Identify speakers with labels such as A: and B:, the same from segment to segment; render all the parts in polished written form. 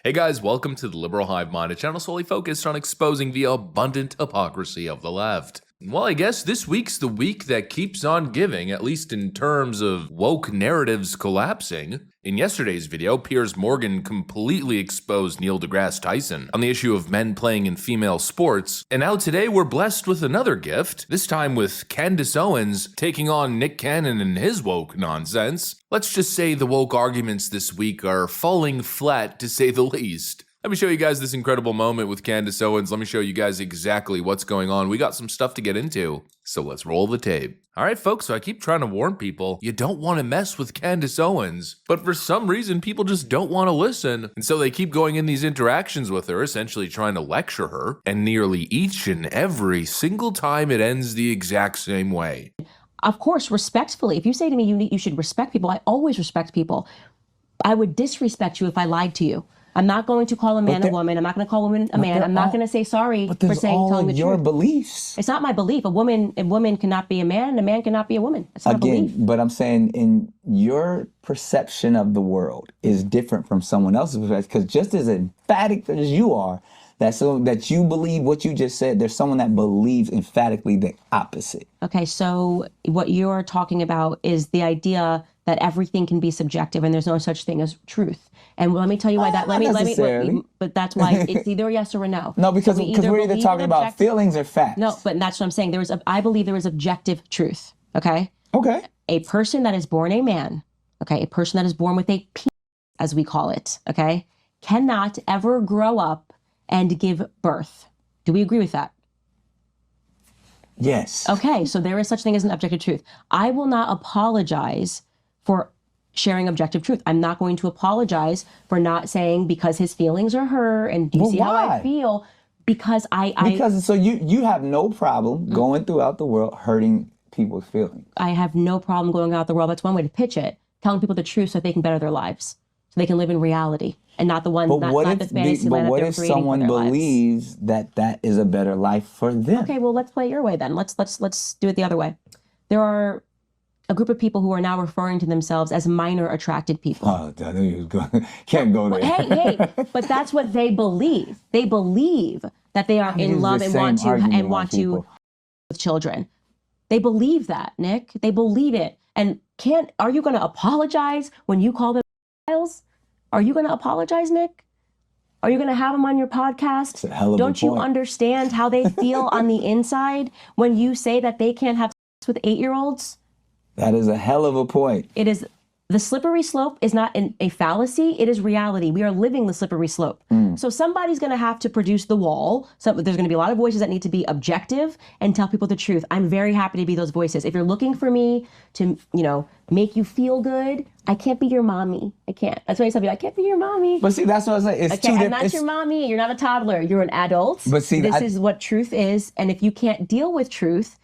A: Hey guys, welcome to the Liberal Hive Mind, a channel solely focused on exposing the abundant hypocrisy of the left. Well, I guess this week's the week that keeps on giving, at least in terms of woke narratives collapsing. In yesterday's video, Piers Morgan completely exposed Neil deGrasse Tyson on the issue of men playing in female sports, and now today we're blessed with another gift, this time with Candace Owens taking on Nick Cannon and his woke nonsense. Let's just say the woke arguments this week are falling flat, to say the least. Let me show you guys this incredible moment with Candace Owens. Let me show you guys exactly what's going on. We got some stuff to get into, so let's roll the tape. All right, folks, so I keep trying to warn people, you don't want to mess with Candace Owens. But for some reason, people just don't want to listen. And so they keep going in these interactions with her, essentially trying to lecture her. And nearly each and every single time it ends the exact same way.
B: Of course, respectfully. If you say to me you should respect people, I always respect people. I would disrespect you if I lied to you. I'm not going to call a man a woman. I'm not going to call a woman a man. I'm not going to say sorry for telling the truth.
C: Your beliefs.
B: It's not my belief. A woman cannot be a man, and a man cannot be a woman. It's not a belief.
C: But I'm saying in your perception of the world is different from someone else's perspective, because just as emphatic as you are, that you believe what you just said, there's someone that believes emphatically the opposite.
B: Okay, so what you're talking about is the idea that everything can be subjective and there's no such thing as truth. And let me tell you why that. But that's why it's either a yes or a no.
C: No, because we're either talking about feelings or facts.
B: No, but that's what I'm saying. I believe there is objective truth. Okay.
C: Okay.
B: A person that is born a man, okay, a person that is born with a penis, as we call it, okay, cannot ever grow up and give birth. Do we agree with that?
C: Yes.
B: Okay, so there is such thing as an objective truth. I will not apologize for sharing objective truth. I'm not going to apologize for not saying because his feelings are hurt and do you see how I feel? Because
C: so you have no problem going throughout the world hurting people's feelings.
B: I have no problem going out the world. That's one way to pitch it. Telling people the truth so they can better their lives. So they can live in reality and not the one, not the fantasy land that they're creating for their lives. But what if someone
C: believes that is a better life for them?
B: Okay, well, let's play it your way then. Let's do it the other way. There are a group of people who are now referring to themselves as minor attracted people.
C: Oh, I knew you was going. Can't go there.
B: Hey, but that's what they believe. They believe that they are in love and want to with children. They believe that, Nick. They believe it. And are you going to apologize when you call them pedophiles? Are you going to apologize, Nick? Are you going to have them on your podcast?
C: That's a hell of a
B: Don't you
C: point.
B: understand how they feel on the inside when you say that they can't have sex with 8-year-olds?
C: That is a hell of a point.
B: It is. The slippery slope is not a fallacy. It is reality. We are living the slippery slope. So somebody's going to have to produce the wall. So there's going to be a lot of voices that need to be objective and tell people the truth. I'm very happy to be those voices. If you're looking for me to, make you feel good, I can't be your mommy. I can't. That's why I tell people, I can't be your mommy.
C: But see, that's what I say. It's
B: I'm not your mommy. You're not a toddler. You're an adult.
C: But see,
B: this is what truth is. And if you can't deal with truth,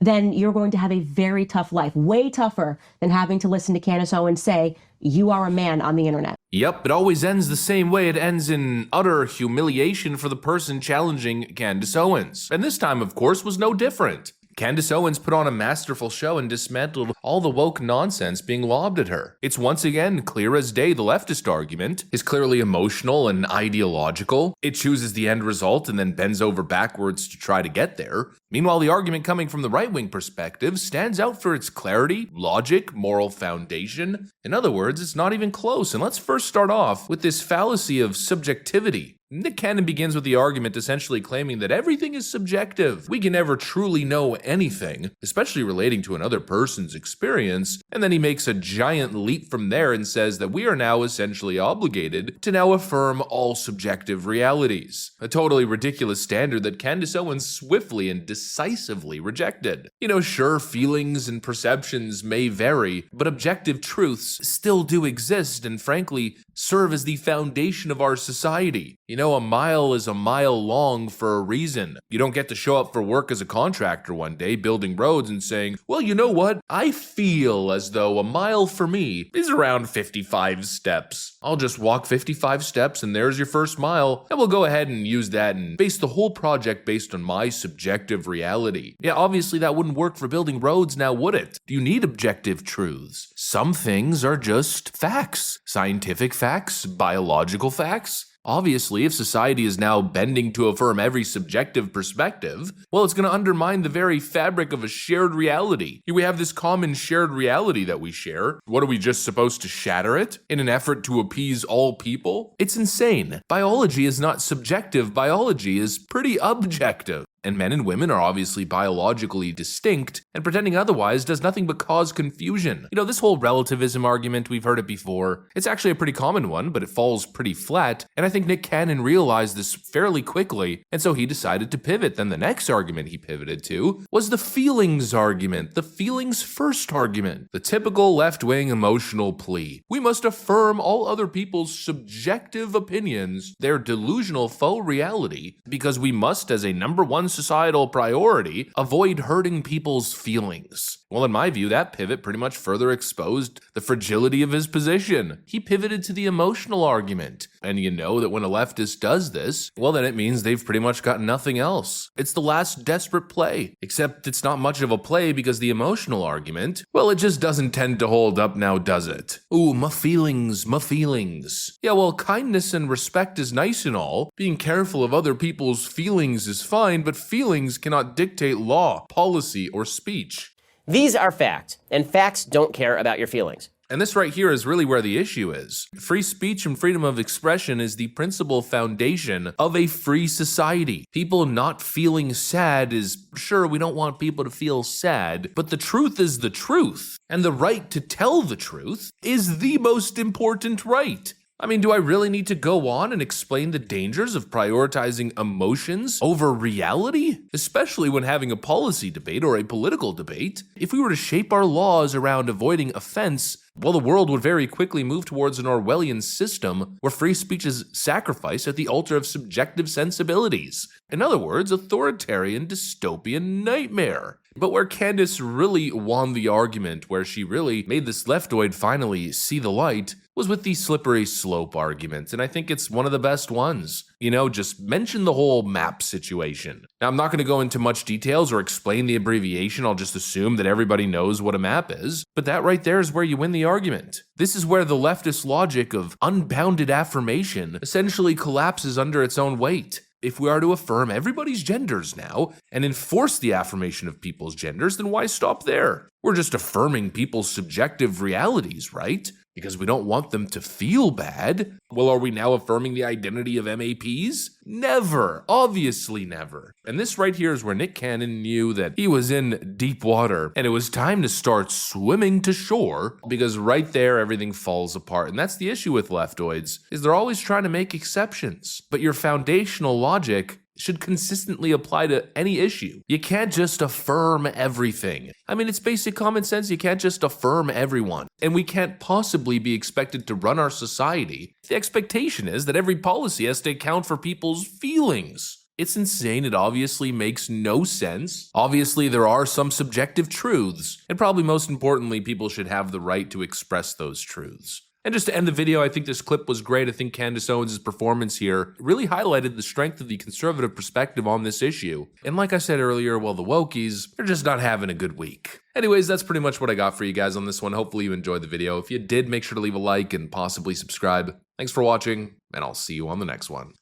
B: then you're going to have a very tough life, way tougher than having to listen to Candace Owens say, you are a man on the internet.
A: Yep, it always ends the same way. It ends in utter humiliation for the person challenging Candace Owens. And this time, of course, was no different. Candace Owens put on a masterful show and dismantled all the woke nonsense being lobbed at her. It's once again clear as day the leftist argument is clearly emotional and ideological. It chooses the end result and then bends over backwards to try to get there. Meanwhile, the argument coming from the right-wing perspective stands out for its clarity, logic, moral foundation. In other words, it's not even close. And let's first start off with this fallacy of subjectivity. Nick Cannon begins with the argument essentially claiming that everything is subjective. We can never truly know anything, especially relating to another person's experience, and then he makes a giant leap from there and says that we are now essentially obligated to now affirm all subjective realities. A totally ridiculous standard that Candace Owens swiftly and decisively rejected. Sure, feelings and perceptions may vary, but objective truths still do exist and frankly serve as the foundation of our society. A mile is a mile long for a reason. You don't get to show up for work as a contractor one day building roads and saying, well, you know what? I feel as though a mile for me is around 55 steps. I'll just walk 55 steps and there's your first mile. And we'll go ahead and use that and base the whole project based on my subjective reality. Yeah, obviously that wouldn't work for building roads now, would it? Do you need objective truths? Some things are just facts. Scientific facts, biological facts. Obviously, if society is now bending to affirm every subjective perspective, well, it's going to undermine the very fabric of a shared reality. Here we have this common shared reality that we share. What are we just supposed to shatter it in an effort to appease all people? It's insane. Biology is not subjective. Biology is pretty objective. And men and women are obviously biologically distinct, and pretending otherwise does nothing but cause confusion. You know, this whole relativism argument, we've heard it before. It's actually a pretty common one, but it falls pretty flat, and I think Nick Cannon realized this fairly quickly, and so he decided to pivot. Then the next argument he pivoted to was the feelings argument, the feelings first argument, the typical left-wing emotional plea. We must affirm all other people's subjective opinions, their delusional faux reality, because we must, as a number one societal priority, avoid hurting people's feelings. Well, in my view, that pivot pretty much further exposed the fragility of his position. He pivoted to the emotional argument. And you know that when a leftist does this, well, then it means they've pretty much got nothing else. It's the last desperate play. Except it's not much of a play because the emotional argument, well, it just doesn't tend to hold up now, does it? Ooh, my feelings, my feelings. Yeah, well, kindness and respect is nice and all. Being careful of other people's feelings is fine, but feelings cannot dictate law, policy, or speech.
D: These are facts, and facts don't care about your feelings.
A: And this right here is really where the issue is. Free speech and freedom of expression is the principal foundation of a free society. People not feeling sad is, sure, we don't want people to feel sad, but the truth is the truth. And the right to tell the truth is the most important right. I mean, do I really need to go on and explain the dangers of prioritizing emotions over reality? Especially when having a policy debate or a political debate. If we were to shape our laws around avoiding offense, well, the world would very quickly move towards an Orwellian system where free speech is sacrificed at the altar of subjective sensibilities. In other words, authoritarian dystopian nightmare. But where Candace really won the argument, where she really made this leftoid finally see the light, was with the slippery slope argument, and I think it's one of the best ones. You know, just mention the whole map situation. Now, I'm not going to go into much details or explain the abbreviation, I'll just assume that everybody knows what a map is, but that right there is where you win the argument. This is where the leftist logic of unbounded affirmation essentially collapses under its own weight. If we are to affirm everybody's genders now and enforce the affirmation of people's genders, then why stop there? We're just affirming people's subjective realities, right? Because we don't want them to feel bad. Well, are we now affirming the identity of MAPs? Never. Obviously never. And this right here is where Nick Cannon knew that he was in deep water and it was time to start swimming to shore, because right there everything falls apart. And that's the issue with leftoids, is they're always trying to make exceptions. But your foundational logic should consistently apply to any issue. You can't just affirm everything. I mean, it's basic common sense. You can't just affirm everyone. And we can't possibly be expected to run our society. The expectation is that every policy has to account for people's feelings. It's insane. It obviously makes no sense. Obviously, there are some subjective truths. And probably most importantly, people should have the right to express those truths. And just to end the video, I think this clip was great. I think Candace Owens' performance here really highlighted the strength of the conservative perspective on this issue. And like I said earlier, well, the wokies, they're just not having a good week. Anyways, that's pretty much what I got for you guys on this one. Hopefully you enjoyed the video. If you did, make sure to leave a like and possibly subscribe. Thanks for watching, and I'll see you on the next one.